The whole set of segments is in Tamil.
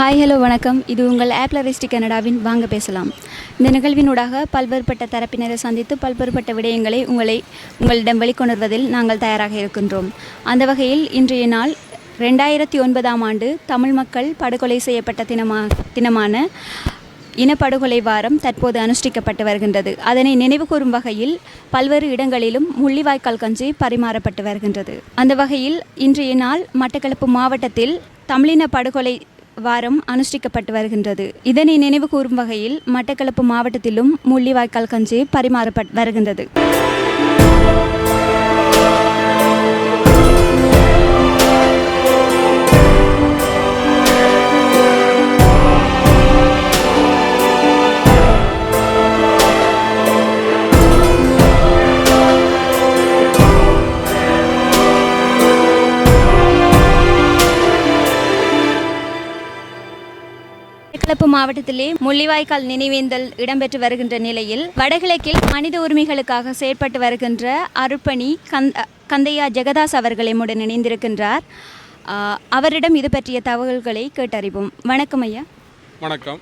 ஹாய் ஹலோ வணக்கம். இது உங்கள் ஆப்லரிஸ்டி கனடாவின் வாங்க பேசலாம். இந்த நிகழ்வினூடாக பல்வேறுபட்ட தரப்பினரை சந்தித்து பல்வேறுபட்ட விடயங்களை உங்களிடம் வெளிக்கொணர்வதில் நாங்கள் தயாராக இருக்கின்றோம். அந்த வகையில் இன்றைய நாள் 2009ஆம் ஆண்டு தமிழ் மக்கள் படுகொலை செய்யப்பட்ட தினமான இனப்படுகொலை வாரம் தற்போது அனுஷ்டிக்கப்பட்டு வருகின்றது. அதனை நினைவுகூரும் வகையில் பல்வேறு இடங்களிலும் முள்ளிவாய்க்கால் கஞ்சி பரிமாறப்பட்டு வருகின்றது. அந்த வகையில் இன்றைய நாள் மட்டக்களப்பு மாவட்டத்தில் தமிழின படுகொலை வாரம் அனுஷ்டிக்கப்பட்டு வருகின்றது. இதனை நினைவு கூறும் வகையில் மட்டக்களப்பு மாவட்டத்திலும் முள்ளிவாய்க்கால் கஞ்சி பரிமாறப்பட்டு வருகின்றது. மட்டக்களப்பு மாவட்டத்திலே முள்ளிவாய்க்கால் நினைவேந்தல் இடம்பெற்று வருகின்ற நிலையில் வடகிழக்கில் மனித உரிமைகளுக்காக செயற்பட்டு வருகின்ற அருப்பணி கந்தையா ஜெகதாஸ் அவர்கள் எம்முடன் இணைந்திருக்கின்றார். அவரிடம் இது பற்றிய தகவல்களை கேட்டறிவோம். வணக்கம் ஐயா. வணக்கம்.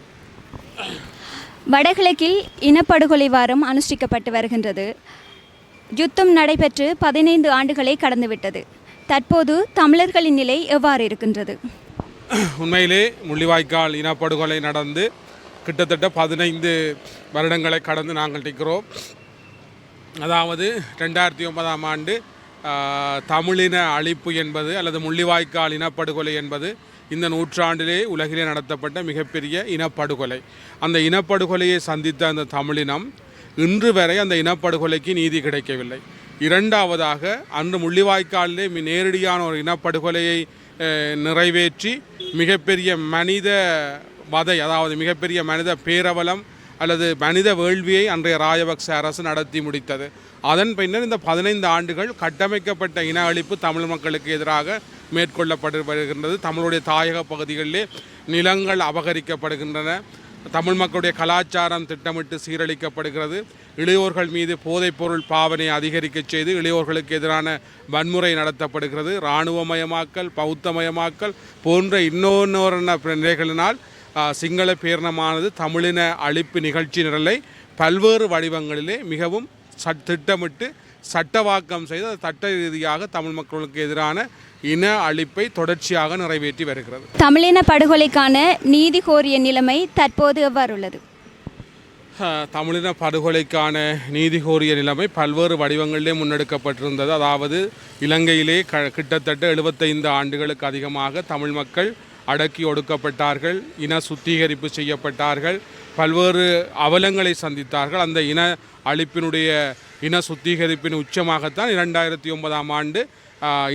வடகிழக்கில் இனப்படுகொலை வாரம் அனுஷ்டிக்கப்பட்டு வருகின்றது. யுத்தம் நடைபெற்று 15 ஆண்டுகளை கடந்துவிட்டது. தற்போது தமிழர்களின் நிலை எவ்வாறு இருக்கின்றது? உண்மையிலே முள்ளிவாய்க்கால் இனப்படுகொலை நடந்து கிட்டத்தட்ட 15 வருடங்களை கடந்து நாங்கள் நிற்கிறோம். அதாவது 2009ஆம் ஆண்டு தமிழின அழிப்பு என்பது அல்லது முள்ளிவாய்க்கால் இனப்படுகொலை என்பது இந்த நூற்றாண்டிலே உலகிலே நடத்தப்பட்ட மிகப்பெரிய இனப்படுகொலை. அந்த இனப்படுகொலையை சந்தித்த அந்த தமிழினம் இன்று வரை அந்த இனப்படுகொலைக்கு நீதி கிடைக்கவில்லை. இரண்டாவதாக அன்று முள்ளிவாய்க்காலிலே நேரடியான ஒரு இனப்படுகொலையை நிறைவேற்றி மிகப்பெரிய மனித வதை, அதாவது மிகப்பெரிய மனித பேரவலம் அல்லது மனித வேள்வியை அன்றைய ராஜபக்ச அரசு நடத்தி முடித்தது. அதன் பின்னர் இந்த 15 ஆண்டுகள் கட்டமைக்கப்பட்ட இன அழிப்பு தமிழ் மக்களுக்கு எதிராக மேற்கொள்ளப்பட்டு வருகின்றது. தமிழுடைய தாயக பகுதிகளிலே நிலங்கள் அபகரிக்கப்படுகின்றன. தமிழ் மக்களுடைய கலாச்சாரம் திட்டமிட்டு சீரழிக்கப்படுகிறது. இளையோர்கள் மீது போதைப்பொருள் பாவனை அதிகரிக்க செய்து இளையோர்களுக்கு எதிரான வன்முறை நடத்தப்படுகிறது. இராணுவமயமாக்கல், பௌத்தமயமாக்கல் போன்ற இன்னொரு நிலைகளினால் சிங்கள பேரணமானது தமிழின அழிப்பு நிகழ்ச்சி நிரலை பல்வேறு வடிவங்களிலே மிகவும் திட்டமிட்டு சட்டவாக்கம் செய்து சட்ட ரீதியாக தமிழ் மக்களுக்கு எதிரான இன அழிப்பை தொடர்ச்சியாக நிறைவேற்றி வருகிறது. தமிழின படுகொலைக்கான நீதி கோரிய நிலைமை தற்போது எவ்வாறு உள்ளது? தமிழின படுகொலைக்கான நீதி கோரிய நிலைமை பல்வேறு வடிவங்களிலே முன்னெடுக்கப்பட்டிருந்தது. அதாவது இலங்கையிலே கிட்டத்தட்ட 75 ஆண்டுகளுக்கு அதிகமாக தமிழ் மக்கள் அடக்கி ஒடுக்கப்பட்டார்கள், இன சுத்திகரிப்பு செய்யப்பட்டார்கள், பல்வேறு அவலங்களை சந்தித்தார்கள். அந்த இன அழிப்பினுடைய இன சுத்திகரிப்பின் உச்சமாகத்தான் 2009ஆம் ஆண்டு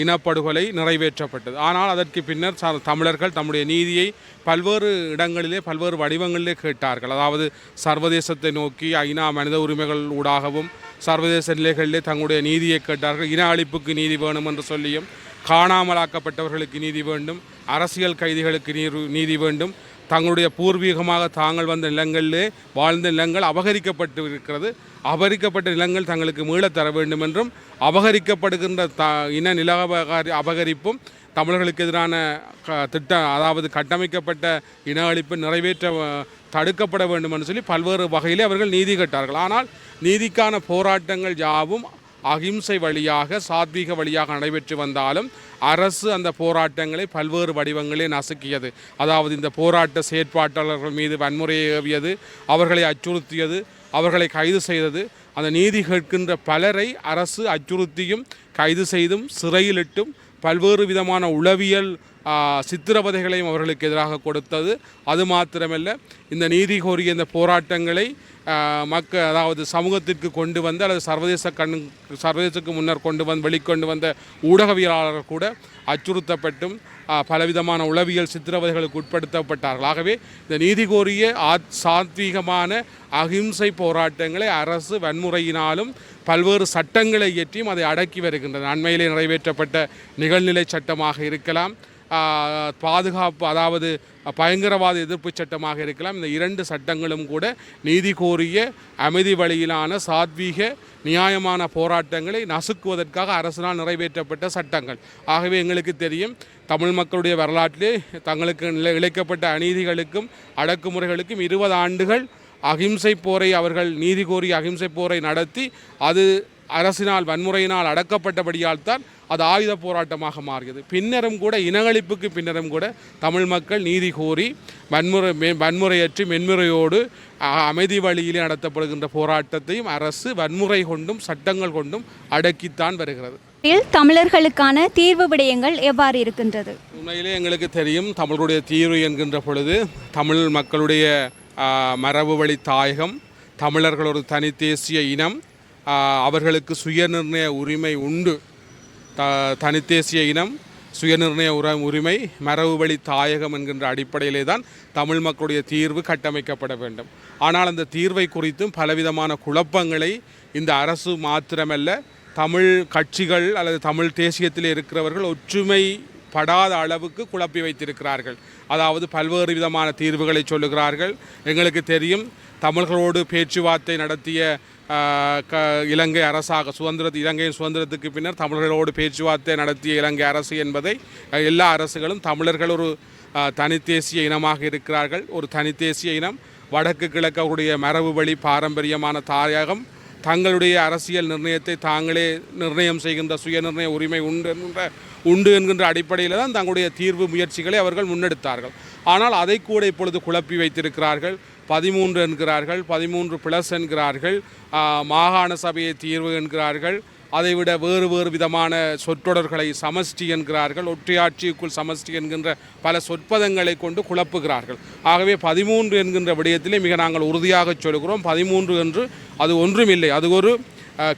இனப்படுகொலை நிறைவேற்றப்பட்டது. ஆனால் அதற்கு பின்னர் தமிழர்கள் தம்முடைய நீதியை பல்வேறு இடங்களிலே பல்வேறு வடிவங்களிலே கேட்டார்கள். அதாவது சர்வதேசத்தை நோக்கி ஐநா மனித உரிமைகள் ஊடாகவும் சர்வதேச நிலைகளிலே தங்களுடைய நீதியை கேட்டார்கள். இன அழிப்புக்கு நீதி வேணும் என்று சொல்லியும், காணாமலாக்கப்பட்டவர்களுக்கு நீதி வேண்டும், அரசியல் கைதிகளுக்கு நீதி வேண்டும், தங்களுடைய பூர்வீகமாக தாங்கள் வந்த நிலங்களிலே வாழ்ந்த நிலங்கள் அபகரிக்கப்பட்டு இருக்கிறது, அபகரிக்கப்பட்ட நிலங்கள் தங்களுக்கு மீளத் தர வேண்டும் என்றும், அபகரிக்கப்படுகின்ற இன நில அபகரிப்பும் தமிழர்களுக்கு எதிரான அதாவது கட்டமைக்கப்பட்ட இன அழிப்பு நிறைவேற்ற தடுக்கப்பட வேண்டும் என்று சொல்லி பல்வேறு வகையிலே அவர்கள் நீதி கேட்டார்கள். ஆனால் நீதிக்கான போராட்டங்கள் யாவும் அகிம்சை வழியாக, சாத்வீக வழியாக நடைபெற்று வந்தாலும் அரசு அந்த போராட்டங்களை பல்வேறு வடிவங்களே நசுக்கியது. அதாவது இந்த போராட்ட செயற்பாட்டாளர்கள் மீது வன்முறையை ஏவியது, அவர்களை அச்சுறுத்தியது, அவர்களை கைது செய்தது. அந்த நீதி கேட்கின்ற பலரை அரசு அச்சுறுத்தியும் கைது செய்தும் சிறையிலிட்டும் பல்வேறு விதமான உளவியல் சித்திரவதைகளையும் அவர்களுக்கு எதிராக கொடுத்தது. அது மாத்திரமல்ல, இந்த நீதி கோரிய இந்த போராட்டங்களை அதாவது சமூகத்திற்கு கொண்டு வந்து அல்லது சர்வதேசத்துக்கு முன்னர் வெளிக்கொண்டு வந்த ஊடகவியலாளர்கள் கூட அச்சுறுத்தப்பட்டும் பலவிதமான உளவியல் சித்திரவதைகளுக்கு உட்படுத்தப்பட்டார்கள். ஆகவே இந்த நீதி கோரிய சாத்வீகமான அகிம்சை போராட்டங்களை அரசு வன்முறையினாலும் பல்வேறு சட்டங்களை இயற்றியும் அதை அடக்கி வருகின்றன. அண்மையிலே நிறைவேற்றப்பட்ட நிகழ்நிலை சட்டமாக இருக்கலாம், பாதுகாப்பு, அதாவது பயங்கரவாத எதிர்ப்பு சட்டமாக இருக்கலாம். இந்த 2 சட்டங்களும் கூட நீதி கோரிய அமைதி வழியிலான சாத்வீக நியாயமான போராட்டங்களை நசுக்குவதற்காக அரசினால் நிறைவேற்றப்பட்ட சட்டங்கள். ஆகவே எங்களுக்கு தெரியும், தமிழ் மக்களுடைய வரலாற்றிலே தங்களுக்கு இழைக்கப்பட்ட அநீதிகளுக்கும் அடக்குமுறைகளுக்கும் 20 ஆண்டுகள் அகிம்சை போரை அவர்கள் நீதி கோரி அகிம்சை போரை நடத்தி அது அரசினால் வன்முறையினால் அடக்கப்பட்டபடியால் தான் அது ஆயுத போராட்டமாக மாறியது. பின்னரும் கூட இனஅழிப்புக்கு பின்னரும் கூட தமிழ் மக்கள் நீதி கோரி வன்முறையற்றி மென்முறையோடு அமைதி வழியிலே நடத்தப்படுகின்ற போராட்டத்தையும் அரசு வன்முறை கொண்டும் சட்டங்கள் கொண்டும் அடக்கித்தான் வருகிறது. தமிழர்களுக்கான தீர்வு விடயங்கள் எவ்வாறு இருக்கின்றது? உண்மையிலே எங்களுக்கு தெரியும், தமிழருடைய தீர்வு என்கின்ற பொழுது தமிழ் மக்களுடைய மரபு வழி தாயகம், தமிழர்கள் ஒரு தனி தேசிய இனம், அவர்களுக்கு சுயநிர்ணய உரிமை உண்டு. தனித்தேசிய இனம், சுயநிர்ணய உரிமை, மரபு வழி தாயகம் என்கின்ற அடிப்படையிலே தான் தமிழ் மக்களுடைய தீர்வு கட்டமைக்கப்பட வேண்டும். ஆனால் அந்த தீர்வை குறித்தும் பலவிதமான குழப்பங்களை இந்த அரசு மாத்திரமல்ல, தமிழ் கட்சிகள் அல்லது தமிழ் தேசியத்தில் இருக்கிறவர்கள் ஒற்றுமைப்படாத அளவுக்கு குழப்பி வைத்திருக்கிறார்கள். அதாவது பல்வேறு விதமான தீர்வுகளை சொல்லுகிறார்கள். எங்களுக்கு தெரியும், தமிழர்களோடு பேச்சுவார்த்தை நடத்திய இலங்கை அரசாக இலங்கையின் சுதந்திரத்துக்கு பின்னர் தமிழர்களோடு பேச்சுவார்த்தை நடத்திய இலங்கை அரசு என்பதை எல்லா அரசுகளும் தமிழர்கள் ஒரு தனித்தேசிய இனமாக இருக்கிறார்கள், ஒரு தனித்தேசிய இனம், வடக்கு கிழக்குடைய மரபு வழி பாரம்பரியமான தாயகம், தங்களுடைய அரசியல் நிர்ணயத்தை தாங்களே நிர்ணயம் செய்கின்ற சுயநிர்ணய உரிமை உண்டு என்கின்ற அடிப்படையில் தான் தங்களுடைய தீர்வு முயற்சிகளை அவர்கள் முன்னெடுத்தார்கள். ஆனால் அதை கூட இப்பொழுது குழப்பி வைத்திருக்கிறார்கள். 13 என்கிறார்கள், 13+ என்கிறார்கள், மாகாண சபையை தீர்வு என்கிறார்கள், அதைவிட வேறு விதமான சொற்றொடர்களை சமஷ்டி என்கிறார்கள், ஒற்றையாட்சிக்குள் சமஷ்டி என்கின்ற பல சொற்பதங்களை கொண்டு குழப்புகிறார்கள். ஆகவே 13 என்கின்ற விடயத்திலே மிக நாங்கள் உறுதியாக சொல்கிறோம். 13 என்று அது ஒன்றுமில்லை, அது ஒரு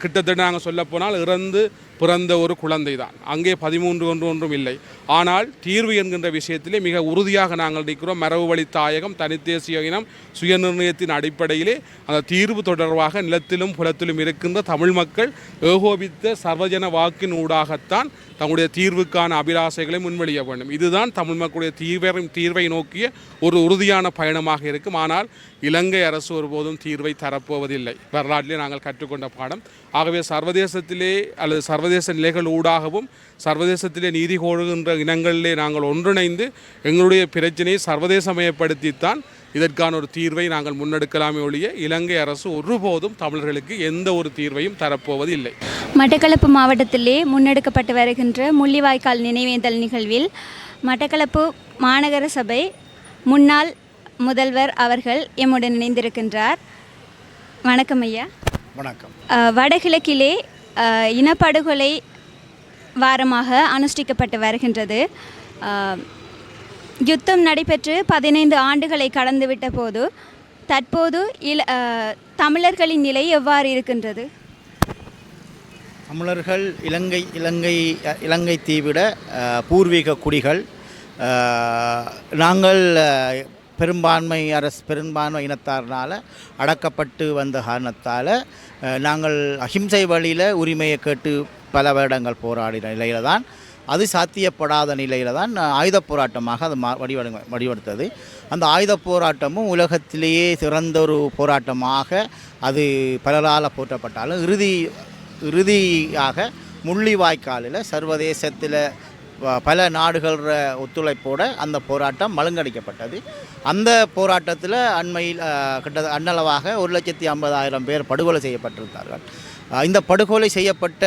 கிட்டத்தட்ட நாங்கள் சொல்லப்போனால் இறந்து பிறந்த ஒரு குழந்தை தான். அங்கே 13 ஒன்றும் இல்லை. ஆனால் தீர்வு என்கின்ற விஷயத்திலே மிக உறுதியாக நாங்கள் நிற்கிறோம். மரபு வழி தாயகம், தனித்தேசிய இனம், சுயநிர்ணயத்தின் அடிப்படையிலே அந்த தீர்வு தொடர்பாக நிலத்திலும் புலத்திலும் இருக்கின்ற தமிழ் மக்கள் ஏகோபித்த சர்வஜன வாக்கின் ஊடாகத்தான் தங்களுடைய தீர்வுக்கான அபிலாசைகளை முன்வெளிய வேண்டும். இதுதான் தமிழ் மக்களுடைய தீர்வை நோக்கிய ஒரு உறுதியான பயணமாக இருக்கும். ஆனால் இலங்கை அரசு ஒருபோதும் தீர்வை தரப்போவதில்லை. வரலாற்றிலே நாங்கள் கற்றுக்கொண்ட பாடம். ஆகவே சர்வதேசத்திலே அல்லது சர்வதேச நிலைகள் ஊடாகவும் சர்வதேசத்திலே நீதி கோருகின்ற இனங்களிலே நாங்கள் ஒன்றிணைந்து எங்களுடைய பிரச்சனையை சர்வதேசமயப்படுத்தித்தான் இதற்கான ஒரு தீர்வை நாங்கள் முன்னெடுக்கலாமே ஒழிய இலங்கை அரசு ஒருபோதும் தமிழர்களுக்கு எந்த ஒரு தீர்வையும் தரப்போவது இல்லை. மட்டக்களப்பு மாவட்டத்திலே முன்னெடுக்கப்பட்டு வருகின்ற முள்ளிவாய்க்கால் நினைவேந்தல் நிகழ்வில் மட்டக்களப்பு மாநகர சபை முன்னாள் முதல்வர் அவர்கள் எம்முடன் இணைந்திருக்கின்றார். வணக்கம் ஐயா. வணக்கம். வடகிழக்கிலே இனப்படுகொலை வாரமாக அனுஷ்டிக்கப்பட்டு வருகின்றது. யுத்தம் நடைபெற்று 15 ஆண்டுகளை கடந்துவிட்ட போது தற்போது தமிழர்களின் நிலை எவ்வாறு இருக்கின்றது? தமிழர்கள் இலங்கை தீவிட பூர்வீக குடிகள். நாங்கள் பெரும்பான்மை இனத்தார்னால் அடக்கப்பட்டு வந்த காரணத்தால் நாங்கள் அஹிம்சை வழியில் உரிமையை கேட்டு பல வருடங்கள் போராடின நிலையில் தான், அது சாத்தியப்படாத நிலையில் தான் ஆயுத போராட்டமாக அது வடிவெடுத்தது. அந்த ஆயுத போராட்டமும் உலகத்திலேயே சிறந்த ஒரு போராட்டமாக அது பலரால் போற்றப்பட்டாலும் இறுதியாக முள்ளிவாய்க்காலில் சர்வதேசத்தில் பல நாடுகள் ஒத்துழைப்போடு அந்த போராட்டம் மழுங்கடிக்கப்பட்டது. அந்த போராட்டத்தில் அண்மையில் அன்னளவாக 1,50,000 பேர் படுகொலை செய்யப்பட்டிருந்தார்கள். இந்த படுகொலை செய்யப்பட்ட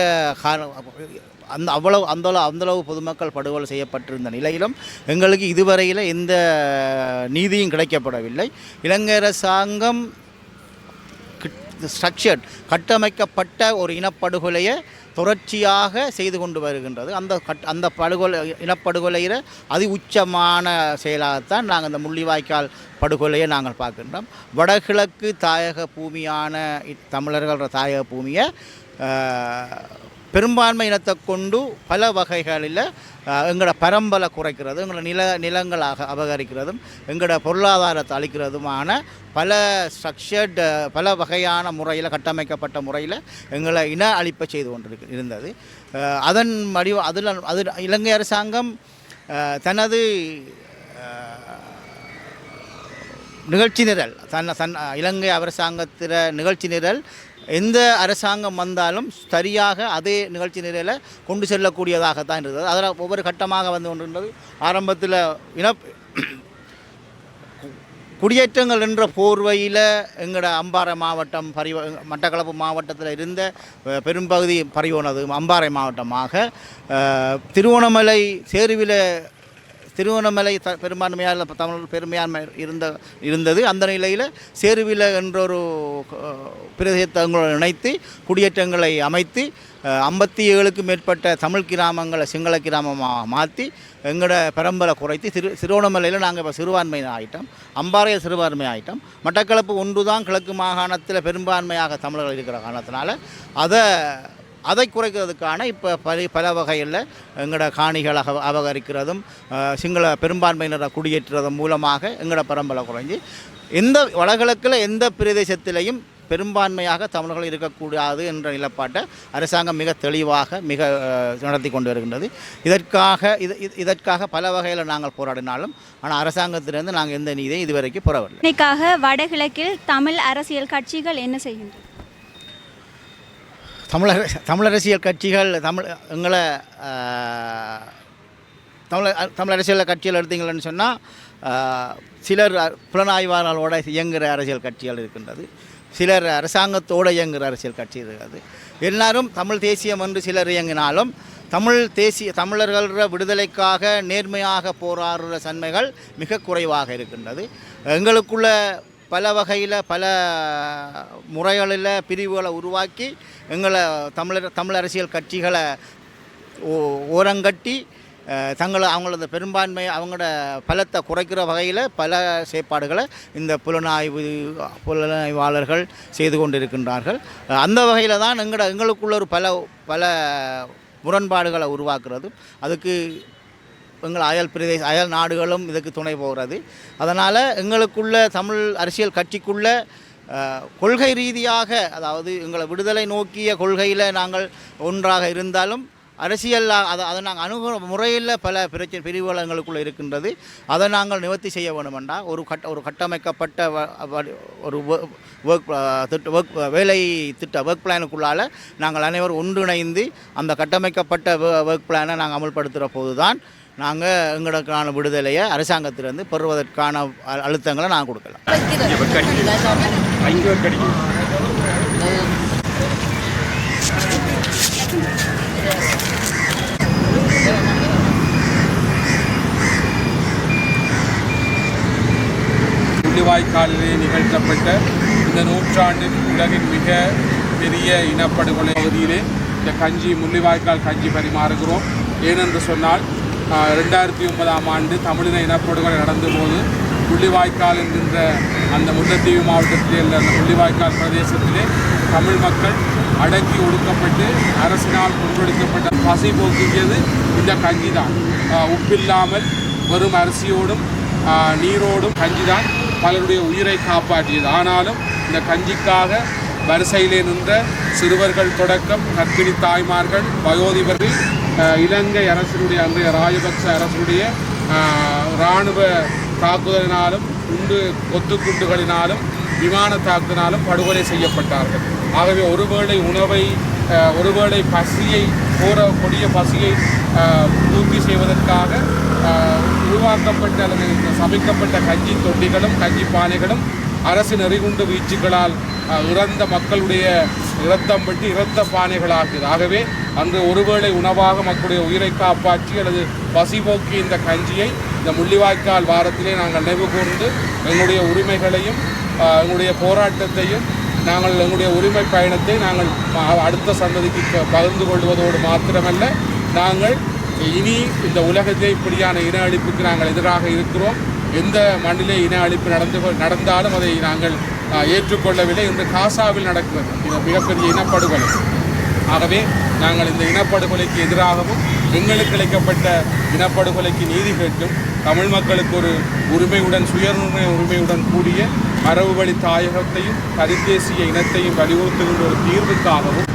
அந்தளவு பொதுமக்கள் படுகொலை செய்யப்பட்டிருந்த நிலையிலும் எங்களுக்கு இதுவரையில் எந்த நீதியும் கிடைக்கப்படவில்லை. இலங்கை அரசாங்கம் ஸ்ட்ரக்சர்ட் கட்டமைக்கப்பட்ட ஒரு இனப்படுகொலையை தொடர்ச்சியாக செய்து கொண்டு வருகின்றது. அந்த இனப்படுகொலையில் அதி உச்சமான செயலாகத்தான் நாங்கள் இந்த முள்ளிவாய்க்கால் படுகொலையை நாங்கள் பார்க்கின்றோம். வடகிழக்கு தாயக பூமியான தமிழர்கள் தாயக பூமியை பெரும்பான்மை இனத்தை கொண்டு பல வகைகளில் எங்களோட பரம்பலை குறைக்கிறது, எங்களோட நிலங்களாக அபகரிக்கிறதும் எங்களோட பொருளாதாரத்தை அளிக்கிறதுமான பல ஸ்ட்ரக்சர்டு பல வகையான முறையில் கட்டமைக்கப்பட்ட முறையில் எங்களை இன அழிப்பை செய்து கொண்டு இருந்தது. அதில் இலங்கை அரசாங்கம் தனது நிகழ்ச்சி நிரல் இலங்கை அரசாங்கத்திற நிகழ்ச்சி நிரல் எந்த அரசாங்கம் வந்தாலும் சரியாக அதே நிகழ்ச்சி நிரலை கொண்டு செல்லக்கூடியதாகத்தான் இருந்தது. அதில் ஒவ்வொரு கட்டமாக வந்து கொண்டிருந்தது. ஆரம்பத்தில் குடியேற்றங்கள் என்ற போர்வையில் எங்களோட அம்பாறை மாவட்டம் மட்டக்களப்பு மாவட்டத்தில் இருந்த பெரும்பகுதி பறிவோனது அம்பாறை மாவட்டமாக திருவோணமலை திருவோணமலை பெரும்பான்மையாக தமிழ் பெரும்பான்மை இருந்தது. அந்த நிலையில் சேருவில என்றொரு பிரதேசத்தை இணைத்து குடியேற்றங்களை அமைத்து 57க்கும் மேற்பட்ட தமிழ் கிராமங்களை சிங்கள கிராமமாக மாற்றி எங்களோட பெரம்பலை குறைத்து திருவோணமலையில் நாங்கள் இப்போ சிறுபான்மை ஆகிட்டோம். அம்பாறையில் சிறுபான்மை ஆகிட்டோம். மட்டக்களப்பு ஒன்று தான் கிழக்கு மாகாணத்தில் பெரும்பான்மையாக தமிழர்கள் இருக்கிற காரணத்தினால அதை குறைக்கிறதுக்கான இப்போ பல வகையில் எங்களோட காணிகளை அபகரிக்கிறதும் சிங்கள பெரும்பான்மையினரை குடியேற்றுறதும் மூலமாக எங்களோட பரம்பரை குறைஞ்சி வடகிழக்கில் எந்த பிரதேசத்திலையும் பெரும்பான்மையாக தமிழர்கள் இருக்கக்கூடாது என்ற நிலப்பாட்டை அரசாங்கம் மிக தெளிவாக நடத்தி கொண்டு வருகின்றது. இதற்காக பல வகையில் நாங்கள் போராடினாலும் ஆனால் அரசாங்கத்திலிருந்து நாங்கள் எந்த நீதியும் இதுவரைக்கும் பெறவில்லை. இன்னைக்காக வடகிழக்கில் தமிழ் அரசியல் கட்சிகள் என்ன செய்கின்றன? தமிழ் அரசியல் கட்சிகள் எங்களை தமிழ் அரசியல் கட்சிகள் எடுத்தீங்கன்னு சொன்னால் சிலர் புலனாய்வாளர்களோட இயங்குகிற அரசியல் கட்சிகள் இருக்கின்றது. சிலர் அரசாங்கத்தோடு இயங்குகிற அரசியல் கட்சி இருக்கிறது. எல்லாரும் தமிழ் தேசியம் என்று சிலர் இயங்கினாலும் தமிழர்கள விடுதலைக்காக நேர்மையாக போராடுற தன்மைகள் மிக குறைவாக இருக்கின்றது. எங்களுக்குள்ள பல வகையில் பல முறைகளில் பிரிவுகளை உருவாக்கி எங்களை தமிழ் அரசியல் கட்சிகளை ஓரங்கட்டி அவங்களோட பெரும்பான்மை அவங்களோட பலத்தை குறைக்கிற வகையில் பல செயற்பாடுகளை இந்த புலனாய்வாளர்கள் செய்து கொண்டிருக்கின்றார்கள். அந்த வகையில் தான் எங்களுக்குள்ள ஒரு பல முரண்பாடுகளை உருவாக்குறது. அதுக்கு எங்கள் அயல் நாடுகளும் இதுக்கு துணை போகிறது. அதனால் எங்களுக்குள்ள தமிழ் அரசியல் கட்சிக்குள்ள கொள்கை ரீதியாக அதாவது எங்களை விடுதலை நோக்கிய கொள்கையில் நாங்கள் ஒன்றாக இருந்தாலும் அரசியல் அதை நாங்கள் அணுகுற முறையில் பல பிரிவுகள் எங்களுக்குள்ளே இருக்கின்றது. அதை நாங்கள் நிவர்த்தி செய்ய வேண்டுமென்றால் ஒரு கட்டமைக்கப்பட்ட ஒரு வேலை ஒர்க் பிளானுக்குள்ளால் நாங்கள் அனைவரும் ஒன்றிணைந்து அந்த கட்டமைக்கப்பட்ட ஒர்க் பிளானை நாங்கள் அமல்படுத்துகிற போது தான் நாங்கள் எங்களுக்கான விடுதலையை அரசாங்கத்திலிருந்து பெறுவதற்கான அழுத்தங்களை நாங்கள் கொடுக்கலாம். முள்ளிவாய்க்காலிலே நிகழ்த்தப்பட்ட இந்த நூற்றாண்டின் உலகின் மிக பெரிய இனப்படுகொலை பகுதியிலே இந்த முள்ளிவாய்க்கால் கஞ்சி பரிமாறுகிறோம். ஏனென்று சொன்னால் 2009ஆம் ஆண்டு தமிழின இனப்படுகொலை நடந்தபோது முள்ளிவாய்க்கால் என்கின்ற அந்த முல்லைத்தீவு மாவட்டத்திலே உள்ள அந்த முள்ளிவாய்க்கால் பிரதேசத்திலே தமிழ் மக்கள் அடக்கி ஒடுக்கப்பட்டு அரசினால் கொன்றொடுக்கப்பட்ட பசி போக்கியது இந்த கஞ்சி தான். உப்பில்லாமல் வெறும் அரிசியோடும் நீரோடும் கஞ்சி தான் பலருடைய உயிரை காப்பாற்றியது. ஆனாலும் இந்த கஞ்சிக்காக வரிசையிலே நின்ற சிறுவர்கள் தொடக்கம் கர்ப்பிணி தாய்மார்கள் வயோதிபர்கள் இலங்கை அரசினுடைய அன்றைய ராஜபக்ச அரசுடைய இராணுவ தாக்குதலினாலும் கொத்துக்குண்டுகளினாலும் விமான தாக்குதலினாலும் படுகொலை செய்யப்பட்டார்கள். ஆகவே ஒருவேளை உணவை ஒருவேளை பசியை கொடிய பசியை பூர்த்தி செய்வதற்காக உருவாக்கப்பட்ட அல்லது சமைக்கப்பட்ட கஞ்சி தொட்டிகளும் கஞ்சி பானைகளும் அரசு நெறிகுண்டு வீச்சுகளால் இறந்த மக்களுடைய இரத்தம் பற்றி இரத்த பானைகளாகியது. ஆகவே அன்று ஒருவேளை உணவாக மக்களுடைய உயிரை காப்பாற்றி அல்லது பசி போக்கி இந்த கஞ்சியை இந்த முள்ளிவாய்க்கால் வாரத்திலே நாங்கள் நினைவு கூர்ந்து எங்களுடைய உரிமைகளையும் எங்களுடைய போராட்டத்தையும் நாங்கள் எங்களுடைய உரிமை பயணத்தை நாங்கள் அடுத்த சந்ததிக்கு பகிர்ந்து கொள்வதோடு மாத்திரமல்ல, நாங்கள் இனி இந்த உலகத்திலே இப்படியான இன அழிப்புக்கு நாங்கள் எதிராக இருக்கிறோம். எந்த மண்ணிலே இன அழிப்பு நடந்தாலும் அதை நாங்கள் ஏற்றுக்கொள்ளவில்லை. இன்று காசாவில் நடக்கிறது இது மிகப்பெரிய இனப்படுகொலை. ஆகவே நாங்கள் இந்த இனப்படுகொலைக்கு எதிராகவும் எங்களுக்கு அளிக்கப்பட்ட இனப்படுகொலைக்கு நீதி கேட்டும் தமிழ் மக்களுக்கு ஒரு உரிமையுடன் சுயநிர்ணய உரிமையுடன் கூடிய மரபு வழி தாயகத்தையும் பரிதேசிய இனத்தையும் வலியுறுத்துகின்ற ஒரு தீர்வுக்காகவும்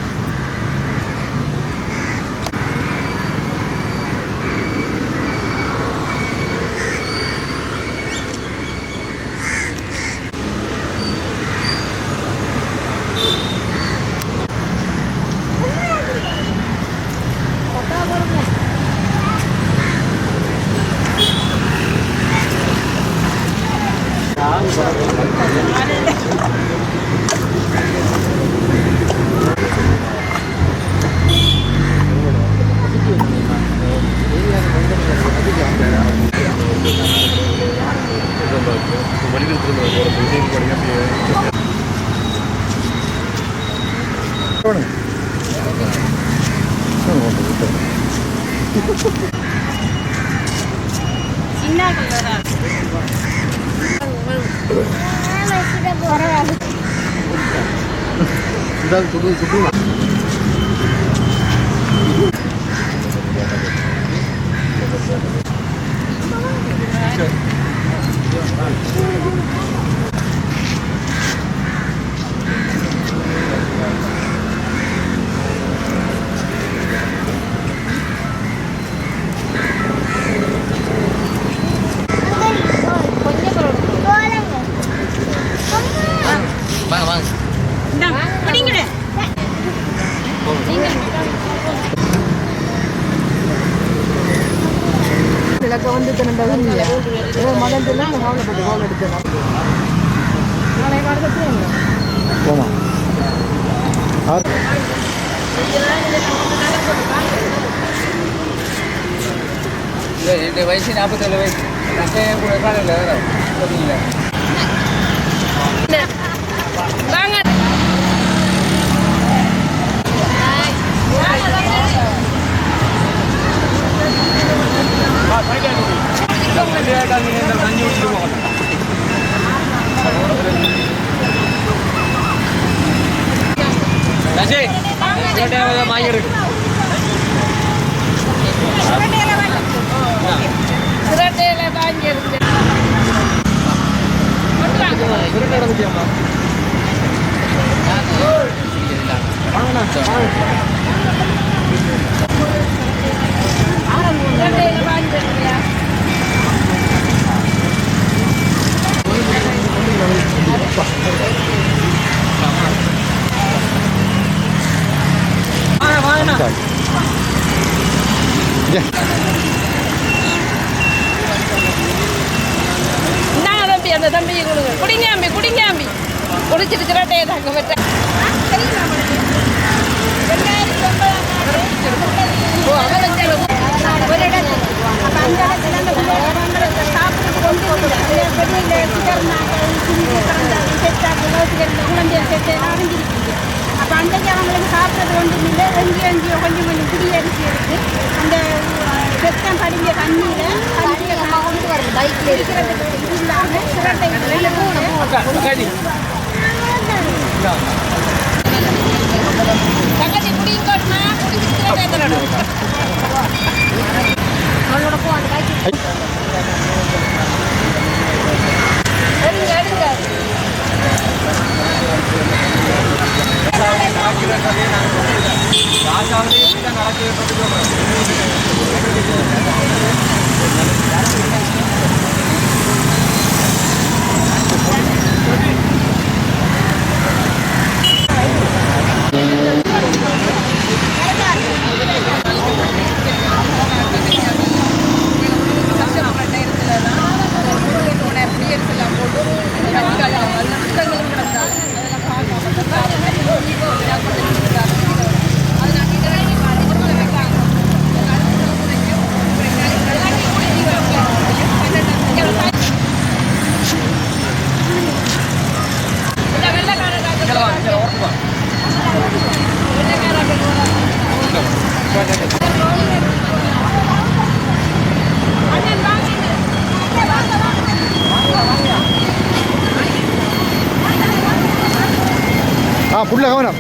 வயசு 47 வயசு கூட காலையில் அந்த தம்பியை கொடுங்க. குடிங்காம்பி குடிச்சிட்டு சிரட்டையை தாங்க பற்ற அப்போ அன்றைக்கு அவங்களுக்கு சாப்பிட்றது ஒன்றும் இல்லை. எங்கேயோ கொஞ்சம் கொஞ்சம் குடியரிசி இருக்குது. அந்த வெத்தம் படிஞ்ச தண்ணியில் பைக்கில் இருக்கிறதுக்கு இல்லாமல் சிரட்டை தங்கச்சி குடிங்கோட்னா அவளோட போ அந்த காய்ச்சி எடுங்க எடுங்க புள்ள கவனம்